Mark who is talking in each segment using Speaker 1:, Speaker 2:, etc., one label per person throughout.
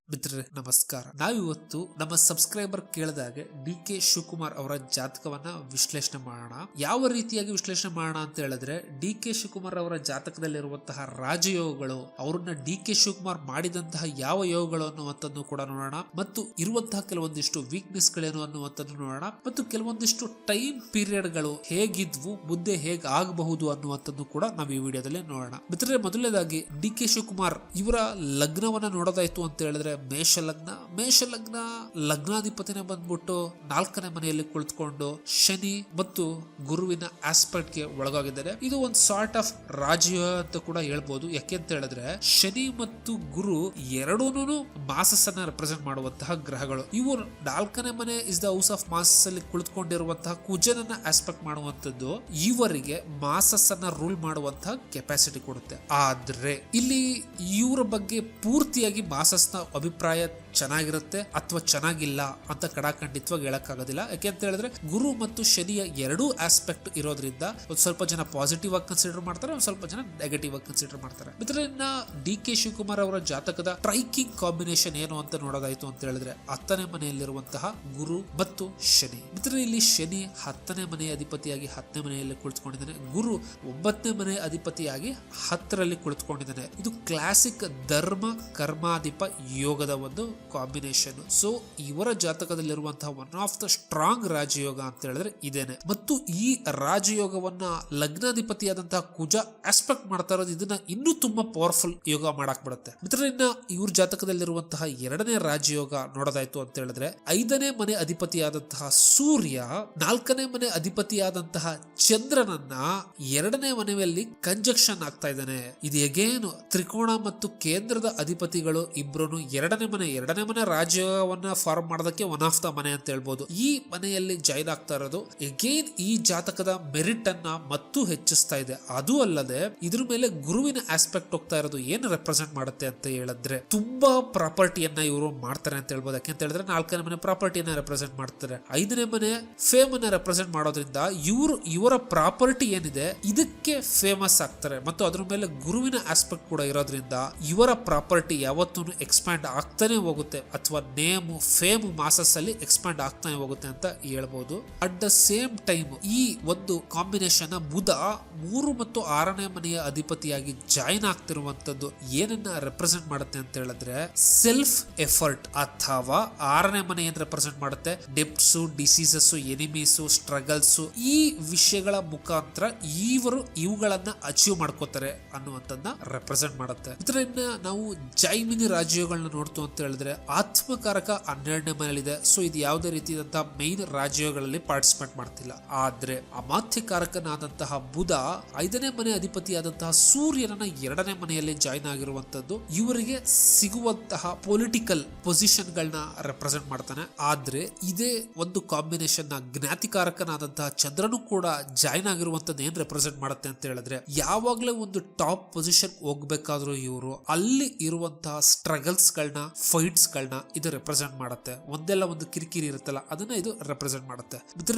Speaker 1: ಮಿತ್ರರೇ ನಮಸ್ಕಾರ. ನಾವಿವತ್ತು ನಮ್ಮ ಸಬ್ಸ್ಕ್ರೈಬರ್ ಕೇಳಿದಾಗೆ ಡಿ.ಕೆ. ಶಿವಕುಮಾರ್ ಅವರ ಜಾತಕವನ್ನ ವಿಶ್ಲೇಷಣೆ ಮಾಡೋಣ. ಯಾವ ರೀತಿಯಾಗಿ ವಿಶ್ಲೇಷಣೆ ಮಾಡೋಣ ಅಂತ ಹೇಳಿದ್ರೆ, ಡಿ.ಕೆ. ಶಿವಕುಮಾರ್ ಅವರ ಜಾತಕದಲ್ಲಿರುವಂತಹ ರಾಜಯೋಗಗಳು, ಅವರನ್ನ ಡಿ.ಕೆ. ಶಿವಕುಮಾರ್ ಮಾಡಿದಂತಹ ಯಾವ ಯೋಗಗಳು ಅನ್ನುವಂಥದ್ದು ಕೂಡ ನೋಡೋಣ, ಮತ್ತು ಇರುವಂತಹ ಕೆಲವೊಂದಿಷ್ಟು ವೀಕ್ನೆಸ್ ಗಳೇನು ಅನ್ನುವಂಥದ್ದು ನೋಡೋಣ, ಮತ್ತು ಕೆಲವೊಂದಿಷ್ಟು ಟೈಮ್ ಪೀರಿಯಡ್ ಗಳು ಹೇಗಿದ್ವು, ಮುಂದೆ ಹೇಗೆ ಆಗಬಹುದು ಅನ್ನುವಂಥದ್ದು ಕೂಡ ನಾವು ಈ ವಿಡಿಯೋದಲ್ಲಿ ನೋಡೋಣ. ಮಿತ್ರರೇ, ಮೊದಲನೇದಾಗಿ ಡಿ.ಕೆ. ಶಿವಕುಮಾರ್ ಇವರ ಲಗ್ನವನ್ನ ನೋಡೋದಾಯ್ತು ಅಂತ ಹೇಳಿದ್ರೆ ಮೇಷ ಲಗ್ನ ಲಗ್ನಾಧಿಪತಿನೇ ಬಂದ್ಬಿಟ್ಟು 4ನೇ ಮನೆಯಲ್ಲಿ ಕುಳಿತುಕೊಂಡು ಶನಿ ಮತ್ತು ಗುರುವಿನ ಆಸ್ಪೆಕ್ಟ್ ಗೆ ಒಳಗಾಗಿದ್ದಾರೆ. ಇದು ಒಂದು ಸಾರ್ಟ್ ಆಫ್ ರಾಜಯೋಗ ಅಂತ ಕೂಡ ಹೇಳ್ಬೋದು. ಯಾಕೆ ಅಂತ ಹೇಳಿದ್ರೆ ಶನಿ ಮತ್ತು ಗುರು ಎರಡೂನು ಮಾಸಸ್ ಅನ್ನ ರೆಪ್ರೆಸೆಂಟ್ ಮಾಡುವಂತಹ ಗ್ರಹಗಳು. ಇವು 4ನೇ ಮನೆ is the house of masses ಅಲ್ಲಿ ಕುಳಿತುಕೊಂಡಿರುವಂತಹ ಕುಜನನ್ನ ಆಸ್ಪೆಕ್ಟ್ ಮಾಡುವಂತದ್ದು ಇವರಿಗೆ ಮಾಸಸ್ ಅನ್ನ ರೂಲ್ ಮಾಡುವಂತಹ ಕೆಪಾಸಿಟಿ ಕೊಡುತ್ತೆ. ಆದ್ರೆ ಇಲ್ಲಿ ಇವರ ಬಗ್ಗೆ ಪೂರ್ತಿಯಾಗಿ ಮಾಸಸ್ ನ ಅಭಿಪ್ರಾಯ ಚೆನ್ನಾಗಿರುತ್ತೆ ಅಥವಾ ಚೆನ್ನಾಗಿಲ್ಲ ಅಂತ ಕಡಾಖಂಡಿತವಾಗಿ ಹೇಳಕ್ಕಾಗೋದಿಲ್ಲ. ಯಾಕೆ ಅಂತ ಹೇಳಿದ್ರೆ ಗುರು ಮತ್ತು ಶನಿಯ ಎರಡೂ ಆಸ್ಪೆಕ್ಟ್ ಇರೋದ್ರಿಂದ ಒಂದ್ ಸ್ವಲ್ಪ ಜನ ಪಾಸಿಟಿವ್ ಆಗಿ ಕನ್ಸಿಡರ್ ಮಾಡ್ತಾರೆ, ಒಂದ್ ಸ್ವಲ್ಪ ಜನ ನೆಗೆಟಿವ್ ಆಗಿ ಕನ್ಸಿಡರ್ ಮಾಡ್ತಾರೆ. ಇನ್ನ ಡಿ.ಕೆ. ಶಿವಕುಮಾರ್ ಅವರ ಜಾತಕದ ಸ್ಟ್ರೈಕಿಂಗ್ ಕಾಂಬಿನೇಷನ್ ಏನು ಅಂತ ನೋಡೋದಾಯ್ತು ಅಂತ ಹೇಳಿದ್ರೆ 10ನೇ ಮನೆಯಲ್ಲಿರುವಂತಹ ಗುರು ಮತ್ತು ಶನಿ. ಇಲ್ಲಿ ಶನಿ 10ನೇ ಮನೆಯ ಅಧಿಪತಿಯಾಗಿ 10ನೇ ಮನೆಯಲ್ಲಿ ಕುಳಿತುಕೊಂಡಿದ್ದಾನೆ, ಗುರು 9ನೇ ಮನೆಯ ಅಧಿಪತಿಯಾಗಿ 10ರಲ್ಲಿ ಕುಳಿತುಕೊಂಡಿದ್ದಾನೆ. ಇದು ಕ್ಲಾಸಿಕ್ ಧರ್ಮ ಕರ್ಮಾಧಿಪ ಯೋಗದ ಒಂದು ಕಾಂಬಿನೇಷನ್. ಸೊ ಇವರ ಜಾತಕದಲ್ಲಿರುವಂತಹ ಒನ್ ಆಫ್ ದ ಸ್ಟ್ರಾಂಗ್ ರಾಜಯೋಗ ಅಂತ ಹೇಳಿದ್ರೆ ಇದೇನೆ. ಮತ್ತು ಈ ರಾಜಯೋಗವನ್ನ ಲಗ್ನಾಧಿಪತಿಯಾದಂತಹ ಕುಜ ಆಸ್ಪೆಕ್ಟ್ ಮಾಡ್ತಾ ಇರೋದು ಇದನ್ನ ಇನ್ನೂ ತುಂಬಾ ಪವರ್ಫುಲ್ ಯೋಗ ಮಾಡಕ್ ಬಿಡುತ್ತೆ. ಇನ್ನ ಇವ್ರ ಜಾತಕದಲ್ಲಿರುವಂತಹ 2ನೇ ರಾಜಯೋಗ ನೋಡೋದಾಯ್ತು ಅಂತ ಹೇಳಿದ್ರೆ 5ನೇ ಮನೆ ಅಧಿಪತಿಯಾದಂತಹ ಸೂರ್ಯ 4ನೇ ಮನೆ ಅಧಿಪತಿಯಾದಂತಹ ಚಂದ್ರನನ್ನ 2ನೇ ಮನೆಯಲ್ಲಿ ಕಂಜಕ್ಷನ್ ಆಗ್ತಾ ಇದ್ದಾನೆ. ಇದು ಎಗೇನು ತ್ರಿಕೋಣ ಮತ್ತು ಕೇಂದ್ರದ ಅಧಿಪತಿಗಳು ಇಬ್ರು 2ನೇ ಮನೆ ರಾಜ್ಯವನ್ನ ಫಾರ್ಮ್ ಮಾಡೋದಕ್ಕೆ ಒನ್ ಆಫ್ ದ ಮನೆ ಅಂತ ಹೇಳ್ಬೋದು. ಈ ಮನೆಯಲ್ಲಿ ಜಾಯಿನ್ ಆಗ್ತಾ ಇರೋದು ಎಗೇನ್ ಈ ಜಾತಕದ ಮೆರಿಟ್ ಅನ್ನ ಮತ್ತು ಹೆಚ್ಚಿಸ್ತಾ ಇದೆ. ಅದು ಅಲ್ಲದೆ ಇದ್ರ ಮೇಲೆ ಗುರುವಿನ ಆಸ್ಪೆಕ್ಟ್ ಹೋಗ್ತಾ ಇರೋದು ಏನು ರೆಪ್ರೆಸೆಂಟ್ ಮಾಡುತ್ತೆ ಅಂತ ಹೇಳಿದ್ರೆ ತುಂಬಾ ಪ್ರಾಪರ್ಟಿಯನ್ನ ಇವರು ಮಾಡ್ತಾರೆ ಅಂತ ಹೇಳ್ಬೋದು. ಯಾಕೆಂತ ಹೇಳಿದ್ರೆ 4ನೇ ಮನೆ ಪ್ರಾಪರ್ಟಿಯನ್ನ ರೆಪ್ರೆಸೆಂಟ್ ಮಾಡ್ತಾರೆ, 5ನೇ ಮನೆ ಫೇಮ್ ಅನ್ನ ರೆಪ್ರೆಸೆಂಟ್ ಮಾಡೋದ್ರಿಂದ ಇವರ ಪ್ರಾಪರ್ಟಿ ಏನಿದೆ ಇದಕ್ಕೆ ಫೇಮಸ್ ಆಗ್ತಾರೆ. ಮತ್ತು ಅದ್ರ ಮೇಲೆ ಗುರುವಿನ ಆಸ್ಪೆಕ್ಟ್ ಕೂಡ ಇರೋದ್ರಿಂದ ಇವರ ಪ್ರಾಪರ್ಟಿ ಯಾವತ್ತೂ ಎಕ್ಸ್ಪ್ಯಾಂಡ್ ಆಗ್ತಾನೆ ಹೋಗುತ್ತೆ, ಅಥವಾ ನೇಮ್ ಫೇಮ್ ಮಾಸಸ್ ಅಲ್ಲಿ ಎಕ್ಸ್ಪ್ಯಾಂಡ್ ಆಗ್ತಾನೆ ಹೋಗುತ್ತೆ ಅಂತ ಹೇಳ್ಬೋದು. ಅಟ್ ದ ಸೇಮ್ ಟೈಮ್ ಈ ಒಂದು ಕಾಂಬಿನೇಷನ್ ಬುಧ 3 ಮತ್ತು 6ನೇ ಮನೆಯ ಅಧಿಪತಿಯಾಗಿ ಜಾಯಿನ್ ಆಗ್ತಿರುವಂತದ್ದು ಏನನ್ನ ರೆಪ್ರೆಸೆಂಟ್ ಮಾಡುತ್ತೆ ಅಂತ ಹೇಳಿದ್ರೆ ಸೆಲ್ಫ್ ಎಫರ್ಟ್, ಅಥವಾ 6ನೇ ಮನೆ ಏನ್ ರೆಪ್ರೆಸೆಂಟ್ ಮಾಡುತ್ತೆ ಡೆಪ್ಟ್ಸ್, ಡಿಸೀಸಸ್, ಎನಿಮೀಸ್, ಸ್ಟ್ರಗಲ್ಸ್, ಈ ವಿಷಯಗಳ ಮುಖಾಂತರ ಇವುಗಳನ್ನ ಅಚೀವ್ ಮಾಡ್ಕೋತಾರೆ ಅನ್ನುವಂಥದ್ದನ್ನ ರೆಪ್ರೆಸೆಂಟ್ ಮಾಡುತ್ತೆ. ಇದರಿಂದ ನಾವು ಜೈಮಿನಿ ರಾಜ್ಯಗಳನ್ನ ನೋಡ್ತು ಅಂತ ಹೇಳಿದ್ರೆ ಆತ್ಮಕಾರಕ 12ನೇ ಮನೆಯಲ್ಲಿದೆ. ಸೊ ಇದು ಯಾವುದೇ ರೀತಿಯಾದಂತಹ ಮೈನ್ ರಾಜ್ಯಗಳಲ್ಲಿ ಪಾರ್ಟಿಸಿಪೇಟ್ ಮಾಡ್ತಿಲ್ಲ. ಆದ್ರೆ ಅಮಾತ್ಯಕಾರಕನಾದಂತಹ ಬುಧ 5ನೇ ಮನೆ ಅಧಿಪತಿಯಾದಂತಹ ಸೂರ್ಯನನ್ನ 2ನೇ ಮನೆಯಲ್ಲಿ ಜಾಯಿನ್ ಆಗಿರುವಂತದ್ದು ಇವರಿಗೆ ಸಿಗುವಂತಹ ಪೊಲಿಟಿಕಲ್ ಪೊಸಿಷನ್ ಗಳನ್ನ ರೆಪ್ರೆಸೆಂಟ್ ಮಾಡ್ತಾನೆ. ಆದ್ರೆ ಇದೇ ಒಂದು ಕಾಂಬಿನೇಷನ್ ನ ಜ್ಞಾತಿಕಾರಕನಾದಂತಹ ಚಂದ್ರನು ಕೂಡ ಜಾಯಿನ್ ಆಗಿರುವಂತದ್ದು ಏನ್ ರೆಪ್ರೆಸೆಂಟ್ ಮಾಡುತ್ತೆ ಅಂತ ಹೇಳಿದ್ರೆ ಯಾವಾಗ್ಲೇ ಒಂದು ಟಾಪ್ ಪೊಸಿಷನ್ ಹೋಗ್ಬೇಕಾದ್ರೂ ಇವರು ಅಲ್ಲಿ ಇರುವಂತಹ ಸ್ಟ್ರಗಲ್ಸ್ ಗಳನ್ನ, ಫೈಟ್ಸ್ ಗಳನ್ನ ಇದು ರೆಪ್ರೆಸೆಂಟ್ ಮಾಡುತ್ತೆ. ಒಂದೆಲ್ಲ ಒಂದು ಕಿರಿಕಿರಿ ಇರುತ್ತಲ್ಲ ಅದನ್ನ ಇದು ರೆಪ್ರೆಸೆಂಟ್ ಮಾಡುತ್ತೆ.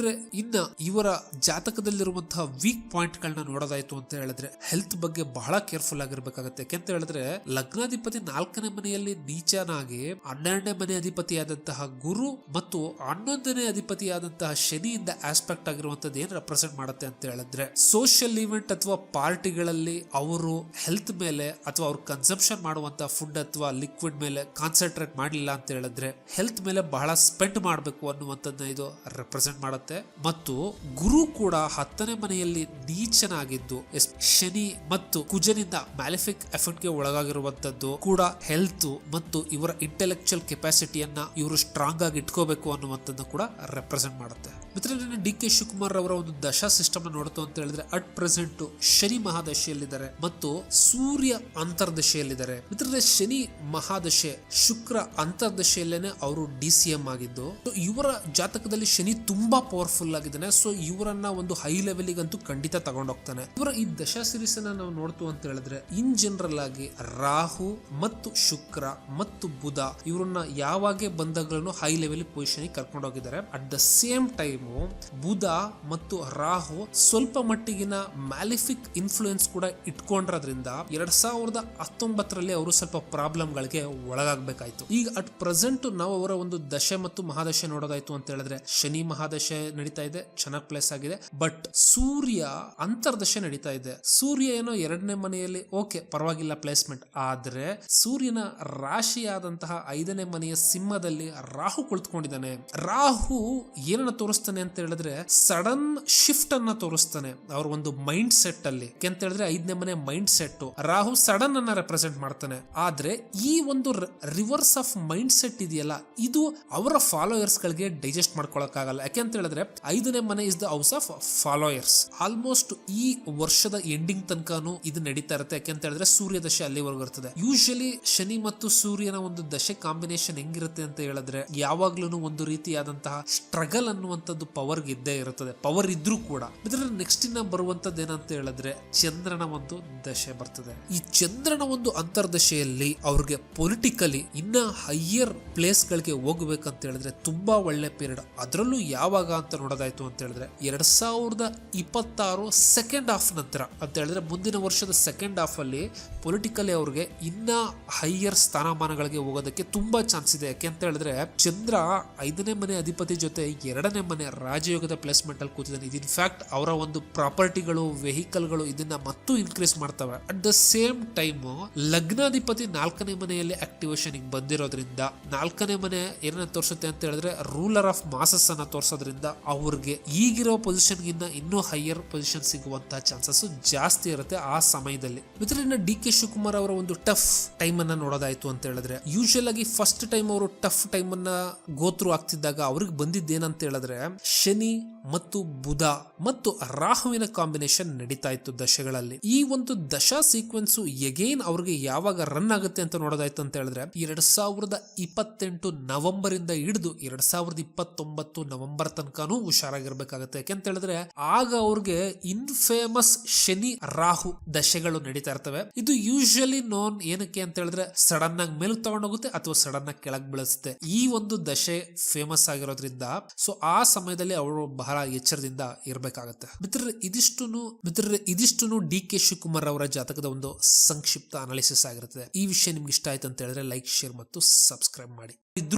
Speaker 1: ಇನ್ನ ಇವರ ಜಾತಕದಲ್ಲಿರುವಂತಹ ವೀಕ್ ಪಾಯಿಂಟ್ ಗಳನ್ನ ನೋಡೋದಾಯ್ತು ಅಂತ ಹೇಳಿದ್ರೆ ಹೆಲ್ತ್ ಬಗ್ಗೆ ಬಹಳ ಕೇರ್ಫುಲ್ ಆಗಿರ್ಬೇಕಾಗುತ್ತೆ. ಯಾಕೆಂತ ಹೇಳಿದ್ರೆ ಲಗ್ನಾಧಿಪತಿ 4ನೇ ಮನೆಯಲ್ಲಿ ನೀಚನಾಗಿ 12ನೇ ಮನೆ ಅಧಿಪತಿಯಾದಂತಹ ಗುರು ಮತ್ತು 11ನೇ ಅಧಿಪತಿಯಾದಂತಹ ಶನಿಯಿಂದ ಆಸ್ಪೆಕ್ಟ್ ಆಗಿರುವಂತದ್ದು ಏನ್ ರೆಪ್ರೆಸೆಂಟ್ ಮಾಡುತ್ತೆ ಅಂತ ಹೇಳಿದ್ರೆ ಸೋಷಿಯಲ್ ಇವೆಂಟ್ ಅಥವಾ ಪಾರ್ಟಿಗಳಲ್ಲಿ ಅವರು ಹೆಲ್ತ್ ಮೇಲೆ ಅಥವಾ ಅವ್ರು ಕನ್ಸಂಪ್ಷನ್ ಮಾಡುವಂತಹ ಫುಡ್ ಅಥವಾ ಲಿಕ್ವಿಡ್ ಮೇಲೆ ಕಾನ್ಸಂಟ್ರೇಟ್ ಮಾಡಲಿಲ್ಲ ಅಂತ ಹೇಳಿದ್ರೆ ಹೆಲ್ತ್ ಮೇಲೆ ಬಹಳ ಸ್ಪೆಂಡ್ ಮಾಡಬೇಕು ಅನ್ನುವಂಥದ್ದನ್ನ ಇದು ರೆಪ್ರೆಸೆಂಟ್ ಮಾಡುತ್ತೆ. ಮತ್ತು ಗುರು ಕೂಡ 10ನೇ ಮನೆಯಲ್ಲಿ ನೀಚನಾಗಿದ್ದು ಶನಿ ಮತ್ತು ಕುಜನಿಂದ ಮ್ಯಾಲಿಫಿಕ್ ಎಫೆಕ್ಟ್ ಗೆ ಒಳಗಾಗಿರುವಂತದ್ದು ಕೂಡ ಹೆಲ್ತ್ ಮತ್ತು ಇವರ ಇಂಟೆಲೆಕ್ಚುಯಲ್ ಕೆಪಾಸಿಟಿಯನ್ನ ಇವರು ಸ್ಟ್ರಾಂಗ್ ಆಗಿ ಇಟ್ಕೋಬೇಕು ಅನ್ನುವಂಥದ್ದು ಕೂಡ ರೆಪ್ರೆಸೆಂಟ್ ಮಾಡುತ್ತೆ. ಮಿತ್ರರೇ, ಡಿ.ಕೆ. ಶಿವಕುಮಾರ್ ಅವರ ಒಂದು ದಶಾ ಸಿಸ್ಟಮ್ ನೋಡ್ತು ಅಂತ ಹೇಳಿದ್ರೆ ಅಟ್ ಪ್ರೆಸೆಂಟ್ ಶನಿ ಮಹಾದಶೆಯಲ್ಲಿದ್ದಾರೆ ಮತ್ತು ಸೂರ್ಯ ಅಂತರ್ದಶೆಯಲ್ಲಿದ್ದಾರೆ. ಮಿತ್ರರೇ, ಶನಿ ಮಹಾದಶೆ, ಶುಕ್ರ ಅಂತರ್ದಶೆಯಲ್ಲೇನೆ ಅವರು DCM ಆಗಿದ್ದು ಇವರ ಜಾತಕದಲ್ಲಿ ಶನಿ ತುಂಬಾ ಪವರ್ಫುಲ್ ಆಗಿದ್ದಾನೆ. ಸೊ ಇವರನ್ನ ಒಂದು ಹೈ ಲೆವೆಲ್ ಗಂತೂ ಖಂಡಿತ ತಗೊಂಡೋಗ್ತಾನೆ. ಇವರ ಈ ದಶಾ ಸಿರೀಸ್ ನಾವು ನೋಡ್ತು ಅಂತ ಹೇಳಿದ್ರೆ ಇನ್ ಜನರಲ್ ಆಗಿ ರಾಹು ಮತ್ತು ಶುಕ್ರ ಮತ್ತು ಬುಧ ಇವರನ್ನ ಯಾವಾಗೆ ಬಂದಾಗಲೂ ಹೈ ಲೆವೆಲ್ ಪೊಸಿಷನ್ ಕರ್ಕೊಂಡು ಹೋಗಿದ್ದಾರೆ. At the same time time Budha ಮತ್ತು ರಾಹು ಸ್ವಲ್ಪ ಮಟ್ಟಿಗಿನ ಮ್ಯಾಲಿಫಿಕ್ ಇನ್ಫ್ಲೂಯೆನ್ಸ್ ಕೂಡ ಇಟ್ಕೊಂಡಿರೋದ್ರಿಂದ 2019ರಲ್ಲಿ ಅವರು ಸ್ವಲ್ಪ ಪ್ರಾಬ್ಲಮ್ಗಳಿಗೆ ಒಳಗಾಗಬೇಕಾಯ್ತು. ಈಗ ಅಟ್ ಪ್ರೆಸೆಂಟ್ ನಾವು ಅವರ ಒಂದು ದಶೆ ಮತ್ತು ಮಹಾದಶೆ ನೋಡೋದಾಯ್ತು ಅಂತ ಹೇಳಿದ್ರೆ ಶನಿ ಮಹಾದಶೆ ನಡೀತಾ ಇದೆ, ಚೆನ್ನಾಗಿ ಪ್ಲೇಸ್ ಆಗಿದೆ. ಬಟ್ ಸೂರ್ಯ ಅಂತರ್ದಶೆ ನಡೀತಾ ಇದೆ. ಸೂರ್ಯ ಏನೋ 2ನೇ ಮನೆಯಲ್ಲಿ ಓಕೆ ಪರವಾಗಿಲ್ಲ ಪ್ಲೇಸ್ಮೆಂಟ್, ಆದ್ರೆ ಸೂರ್ಯನ ರಾಶಿಯಾದಂತಹ 5ನೇ ಮನೆಯ ಸಿಂಹದಲ್ಲಿ ರಾಹು ಕುಳಿತುಕೊಂಡಿದ್ದಾನೆ. ರಾಹು ಏನನ್ನ ತೋರಿಸ್ತಾನೆ ಅಂತ ಹೇಳಿದ್ರೆ ಸಡನ್ ಶಿಫ್ಟ್ ಅನ್ನ ತೋರಿಸ್ತಾನೆ ಅವ್ರ ಒಂದು ಮೈಂಡ್ ಸೆಟ್ ಅಲ್ಲಿ. ಅಂತ ಹೇಳಿದ್ರೆ 5ನೇ ಮನೆ ಮೈಂಡ್ ಸೆಟ್ ರಾಹು ಸಡನ್ ಅನ್ನ ರೆಪ್ರೆಸೆಂಟ್ ಮಾಡ್ತಾನೆ. ಆದ್ರೆ ಈ ಒಂದು ರಿವರ್ಸ್ ಆಫ್ ಮೈಂಡ್ ಸೆಟ್ ಇದೆಯಲ್ಲ, ಇದು ಅವರ ಫಾಲೋಯರ್ಸ್ ಗಳಿಗೆ ಡೈಜೆಸ್ಟ್ ಮಾಡ್ಕೊಳಕ್ ಆಗಲ್ಲ. ಯಾಕೆಂತ ಹೇಳಿದ್ರೆ 5ನೇ ಮನೆ is the house of followers. Almost ಈ ವರ್ಷದ ಎಂಡಿಂಗ್ ತನಕನೂ ಇದು ನಡೀತಾ ಇರುತ್ತೆ. ಯಾಕೆಂತ ಹೇಳಿದ್ರೆ ಸೂರ್ಯ ದಶೆ ಅಲ್ಲಿವರೆಗೂ ಇರ್ತದೆ. ಯೂಶಲಿ ಶನಿ ಮತ್ತು ಸೂರ್ಯನ ಒಂದು ದಶೆ ಕಾಂಬಿನೇಷನ್ ಹೆಂಗಿರುತ್ತೆ ಅಂತ ಹೇಳಿದ್ರೆ ಯಾವಾಗ್ಲೂ ಒಂದು ರೀತಿಯಾದಂತಹ ಸ್ಟ್ರಗಲ್ ಅನ್ನುವಂಥದ್ದು ಪವರ್ ಇದ್ದೇ ಇರುತ್ತದೆ. ಪವರ್ ಇದ್ರೂ ಕೂಡ ಇದ್ರ ನೆಕ್ಸ್ಟ್ ಇನ್ನ ಬರುವಂತದ್ದು ಏನಂತ ಹೇಳಿದ್ರೆ ಚಂದ್ರನ ಒಂದು ದಶೆ ಬರ್ತದೆ. ಈ ಚಂದ್ರನ ಒಂದು ಅಂತರ್ದಶೆಯಲ್ಲಿ ಅವ್ರಿಗೆ ಪೊಲಿಟಿಕಲಿ ಇನ್ನ ಹೈಯರ್ ಪ್ಲೇಸ್ ಗಳಿಗೆ ಹೋಗ್ಬೇಕಂತ ಹೇಳಿದ್ರೆ ತುಂಬಾ ಒಳ್ಳೆ ಪೀರಿಯಡ್. ಅದರಲ್ಲೂ ಯಾವಾಗ ಅಂತ ನೋಡೋದಾಯ್ತು ಅಂತ ಹೇಳಿದ್ರೆ 2026 ಸೆಕೆಂಡ್ ಹಾಫ್ ನಂತರ ಅಂತ ಹೇಳಿದ್ರೆ ಮುಂದಿನ ವರ್ಷದ ಸೆಕೆಂಡ್ ಹಾಫ್ ಅಲ್ಲಿ ಪೊಲಿಟಿಕಲಿ ಅವ್ರಿಗೆ ಇನ್ನ ಹೈಯರ್ ಸ್ಥಾನಮಾನಗಳಿಗೆ ಹೋಗೋದಕ್ಕೆ ತುಂಬಾ ಚಾನ್ಸ್ ಇದೆ. ಯಾಕೆ ಅಂತ ಹೇಳಿದ್ರೆ ಚಂದ್ರ 5ನೇ ಮನೆ ಅಧಿಪತಿ ಜೊತೆ 2ನೇ ಮನೆ ರಾಜಯೋಗದ ಪ್ಲೇಸ್ಮೆಂಟ್ ಅಲ್ಲಿ ಕೂತಿದ್ದಾನೆ. ಇದು ಇನ್ಫ್ಯಾಕ್ಟ್ ಅವರ ಒಂದು ಪ್ರಾಪರ್ಟಿಗಳು, ವೆಹಿಕಲ್ಗಳು ಇದನ್ನ ಮತ್ತೂ ಇನ್ಕ್ರೀಸ್ ಮಾಡ್ತವೆ. ಅಟ್ ದ ಸೇಮ್ ಟೈಮ್ ಲಗ್ನಾಧಿಪತಿ 4ನೇ ಮನೆಯಲ್ಲಿ ಆಕ್ಟಿವೇಶನ್ ಬಂದಿರೋದ್ರಿಂದ 4ನೇ ಮನೆ ಏನನ್ನ ತೋರಿಸುತ್ತೆ ಅಂತ ಹೇಳಿದ್ರೆ ರೂಲರ್ ಆಫ್ ಮಾಸಸ್ ಅನ್ನ ತೋರಿಸೋದ್ರಿಂದ ಅವ್ರಿಗೆ ಈಗಿರೋ ಪೊಸಿಷನ್ ಗಿನ್ನ ಇನ್ನೂ ಹೈಯರ್ ಪೊಸಿಷನ್ ಸಿಗುವಂತಹ ಚಾನ್ಸಸ್ ಜಾಸ್ತಿ ಇರುತ್ತೆ ಆ ಸಮಯದಲ್ಲಿ. ಮಿತ್ರರನ್ನ ಡಿ ಕೆ ಶಿವಕುಮಾರ್ ಅವರ ಒಂದು ಟಫ್ ಟೈಮ್ ಅನ್ನ ನೋಡೋದಾಯ್ತು ಅಂತ ಹೇಳಿದ್ರೆ ಯೂಶುವಲ್ ಆಗಿ ಫಸ್ಟ್ ಟೈಮ್ ಅವರು ಟಫ್ ಟೈಮ್ ಅನ್ನ ಗೋತ್ರು ಆಗ್ತಿದ್ದಾಗ ಅವ್ರಿಗೆ ಬಂದಿದ್ದೇನಂತ ಹೇಳಿದ್ರೆ ಶನಿ ಮತ್ತು ಬುಧ ಮತ್ತು ರಾಹುವಿನ ಕಾಂಬಿನೇಷನ್ ನಡೀತಾ ಇತ್ತು ದಶೆಗಳಲ್ಲಿ. ಈ ಒಂದು ದಶಾ ಸೀಕ್ವೆನ್ಸ್ ಎಗೈನ್ ಅವ್ರಿಗೆ ಯಾವಾಗ ರನ್ ಆಗುತ್ತೆ ಅಂತ ನೋಡೋದಾಯ್ತು ಅಂತ ಹೇಳಿದ್ರೆ 2028 ನವೆಂಬರ್ ಇಂದ ಹಿಡಿದು 2029 ನವೆಂಬರ್ ತನಕನೂ ಹುಷಾರಾಗಿರ್ಬೇಕಾಗತ್ತೆ. ಯಾಕೆಂತ ಹೇಳಿದ್ರೆ ಆಗ ಅವ್ರಿಗೆ ಇನ್ಫೇಮಸ್ ಶನಿ ರಾಹು ದಶೆಗಳು ನಡೀತಾ ಇರ್ತವೆ. ಇದು ಯೂಶುವಲಿ ನೋನ್ ಏನಕ್ಕೆ ಅಂತ ಹೇಳಿದ್ರೆ ಸಡನ್ ಆಗಿ ಮೇಲ್ ತಗೊಂಡೋಗುತ್ತೆ ಅಥವಾ ಸಡನ್ ಆಗಿ ಕೆಳಗ್ ಬೀಳಿಸುತ್ತೆ. ಈ ಒಂದು ದಶೆ ಫೇಮಸ್ ಆಗಿರೋದ್ರಿಂದ ಸೊ ಆ ಸಮಯದಲ್ಲಿ ಅವರು ಬಹಳ ಎಚ್ಚರದಿಂದ ಇರಬೇಕಾಗತ್ತೆ. ಇದಿಷ್ಟು ಡಿ ಕೆ ಶಿವಕುಮಾರ್ ಅವರ ಜಾತಕದ ಒಂದು ಸಂಕ್ಷಿಪ್ತ ಅನಾಲಿಸಿಸ್ ಆಗಿರುತ್ತದೆ. ಈ ವಿಷಯ ನಿಮ್ಗೆ ಇಷ್ಟ ಆಯ್ತು ಅಂತ ಹೇಳಿದ್ರೆ ಲೈಕ್, ಶೇರ್ ಮತ್ತು ಸಬ್ಸ್ಕ್ರೈಬ್ ಮಾಡಿ.